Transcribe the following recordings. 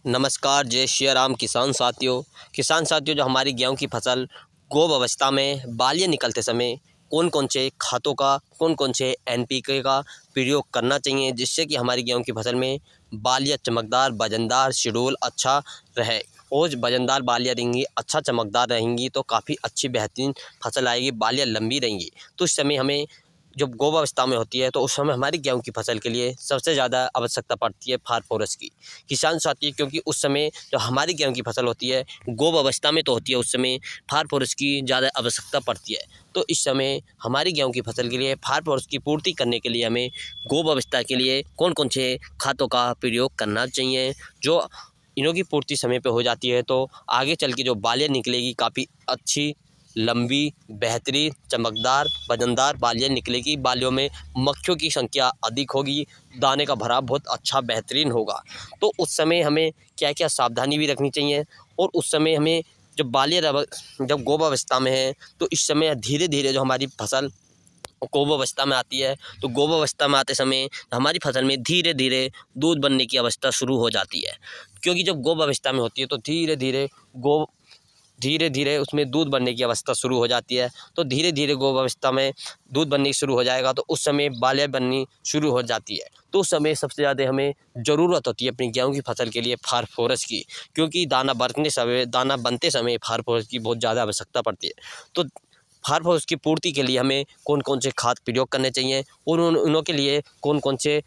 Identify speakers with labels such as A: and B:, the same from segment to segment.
A: नमस्कार, जय श्री राम किसान साथियों जो हमारी गेहूं की फसल गोब अवस्था में बालियाँ निकलते समय कौन कौन से खादों का कौन कौन से एनपीके का प्रयोग करना चाहिए जिससे कि हमारी गेहूं की फसल में बालियाँ चमकदार वजनदार शेड्यूल अच्छा रहे। और वजनदार बालियाँ रहेंगी, अच्छा चमकदार रहेंगी तो काफ़ी अच्छी बेहतरीन फसल आएगी, बालियाँ लंबी रहेंगी। तो इस समय हमें जब गोब अवस्था में होती है तो उस समय हमारी गेहूं की फसल के लिए सबसे ज़्यादा आवश्यकता पड़ती है फास्फोरस की। किसान साथी, क्योंकि उस समय जो हमारी गेहूं की फसल होती है गोब अवस्था में तो होती है, उस समय फास्फोरस की ज़्यादा आवश्यकता पड़ती है। तो इस समय हमारी गेहूं की फसल के लिए फास्फोरस की पूर्ति करने के लिए हमें गोब अवस्था के लिए कौन कौन से खादों का प्रयोग करना चाहिए। जो इनों की पूर्ति समय पे हो जाती है तो आगे चल के जो बालियाँ निकलेगी काफ़ी अच्छी लंबी बेहतरीन चमकदार वजनदार बालियाँ निकलेगी। बालियों में मक्खियों की संख्या अधिक होगी, दाने का भराव बहुत अच्छा बेहतरीन होगा। तो उस समय हमें क्या क्या सावधानी भी रखनी चाहिए। और उस समय हमें जब बालियाँ जब गोब अवस्था में है तो इस समय धीरे धीरे जो हमारी फसल गोब अवस्था में आती है तो गोब अवस्था में आते समय हमारी फसल में धीरे धीरे दूध बनने की अवस्था शुरू हो जाती है। क्योंकि जब गोब अवस्था में होती है तो धीरे धीरे उसमें दूध बनने की अवस्था शुरू हो जाती है। तो धीरे धीरे गोब अवस्था में दूध बनने शुरू हो जाएगा तो उस समय बालियाँ बननी शुरू हो जाती है। तो उस समय सबसे ज़्यादा हमें ज़रूरत होती है अपनी गेहूं की फसल के लिए फास्फोरस की, क्योंकि दाना बनते समय फास्फोरस की बहुत ज़्यादा आवश्यकता पड़ती है। तो फास्फोरस की पूर्ति के लिए हमें कौन कौन से खाद प्रयोग करने चाहिए और उनों के लिए कौन कौन से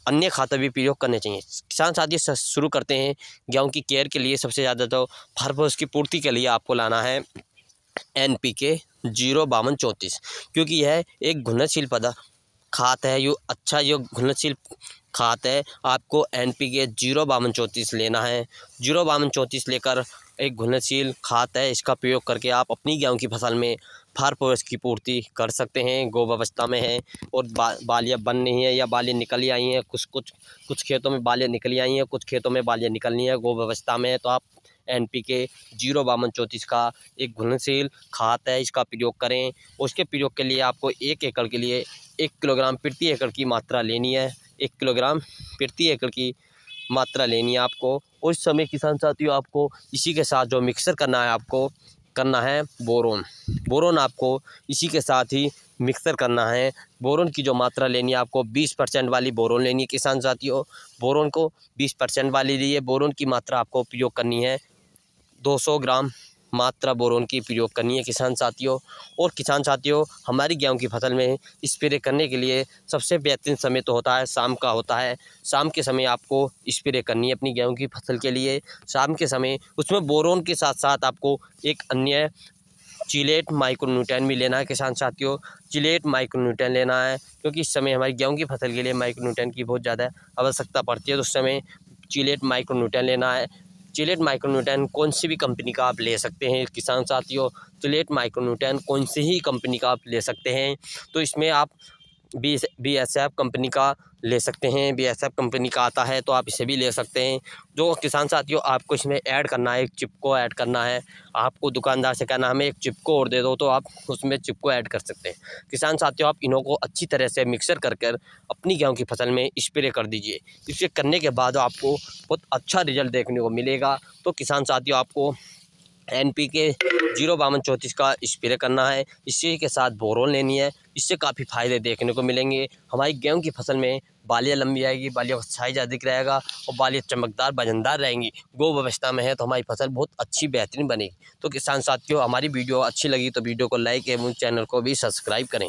A: अन्य खाद भी प्रयोग करने चाहिए। किसान साथी शुरू करते हैं गेहूं की केयर के लिए। सबसे ज़्यादा तो फास्फोरस की पूर्ति के लिए आपको लाना है एनपीके 05234, क्योंकि यह एक घुलनशील खाद है। यो घुलनशील खाद है। आपको एनपीके 05234 लेना है। 05234 लेकर एक घुलनशील खाद है, इसका प्रयोग करके आप अपनी गेहूं की फसल में फास्फोरस की पूर्ति कर सकते हैं। गोब अवस्था में है और बालियाँ बन रही हैं या बालियाँ निकल ही आई हैं। कुछ खेतों में बालियाँ निकली आई हैं, कुछ खेतों में बालियाँ निकलनी है, गोब अवस्था में है। तो आप एनपीके 05234 का एक घुलनशील खाद है, इसका प्रयोग करें। उसके प्रयोग के लिए आपको 1 एकड़ के लिए 1 किलोग्राम प्रति एकड़ की मात्रा लेनी है। 1 किलोग्राम प्रति एकड़ की मात्रा लेनी है आपको। उस समय किसान साथियों आपको इसी के साथ जो मिक्सर करना है बोरोन आपको इसी के साथ ही मिक्सर करना है। बोरोन की जो मात्रा लेनी है आपको 20% वाली बोरोन लेनी है किसान साथियों। बोरोन को 20% वाली लिए बोरोन की मात्रा आपको प्रयोग करनी है। 200 ग्राम मात्रा बोरोन की प्रयोग करनी है किसान साथियों। और किसान साथियों हमारी गेहूं की फसल में स्प्रे करने के लिए सबसे बेहतरीन समय तो होता है शाम का होता है। शाम के समय आपको स्प्रे करनी है अपनी गेहूं की फसल के लिए। शाम के समय उसमें बोरोन के साथ साथ आपको एक अन्य चिलेट माइक्रोन्यूट्रिएंट भी लेना है किसान साथियों। चिलेट माइक्रोन्यूट्रिएंट लेना है, क्योंकि इस समय हमारी गेहूं की फसल के लिए माइक्रोन्यूट्रिएंट की बहुत ज़्यादा आवश्यकता पड़ती है। तो उस समय चिलेट माइक्रोन्यूट्रिएंट लेना है। चिलेट माइक्रोन्यूट्रिएंट कौन सी भी कंपनी का आप ले सकते हैं किसान साथियों। चिलेट माइक्रोन्यूट्रिएंट कौन सी ही कंपनी का आप ले सकते हैं। तो इसमें आप BASF कंपनी का ले सकते हैं। BASF कंपनी का आता है तो आप इसे भी ले सकते हैं। जो किसान साथियों आपको इसमें ऐड करना है, एक चिपको ऐड करना है। आपको दुकानदार से कहना हमें एक चिपको और दे दो, तो आप उसमें चिपको ऐड कर सकते हैं। किसान साथियों आप इन्हों को अच्छी तरह से मिक्सर कर अपनी गेहूं की फसल में स्प्रे कर दीजिए। इसे करने के बाद आपको बहुत अच्छा रिजल्ट देखने को मिलेगा। तो किसान साथियों आपको एनपीके 05234 का स्प्रे करना है, इसी के साथ बोरोन लेनी है। इससे काफ़ी फायदे देखने को मिलेंगे। हमारी गेहूं की फसल में बालियाँ लंबी आएगी, बालियों का साइज अधिक रहेगा और बालियाँ चमकदार वजनदार रहेंगी। गोब अवस्था में है तो हमारी फसल बहुत अच्छी बेहतरीन बनेगी। तो किसान साथियों हमारी वीडियो अच्छी लगी तो वीडियो को लाइक एवं चैनल को भी सब्सक्राइब करें।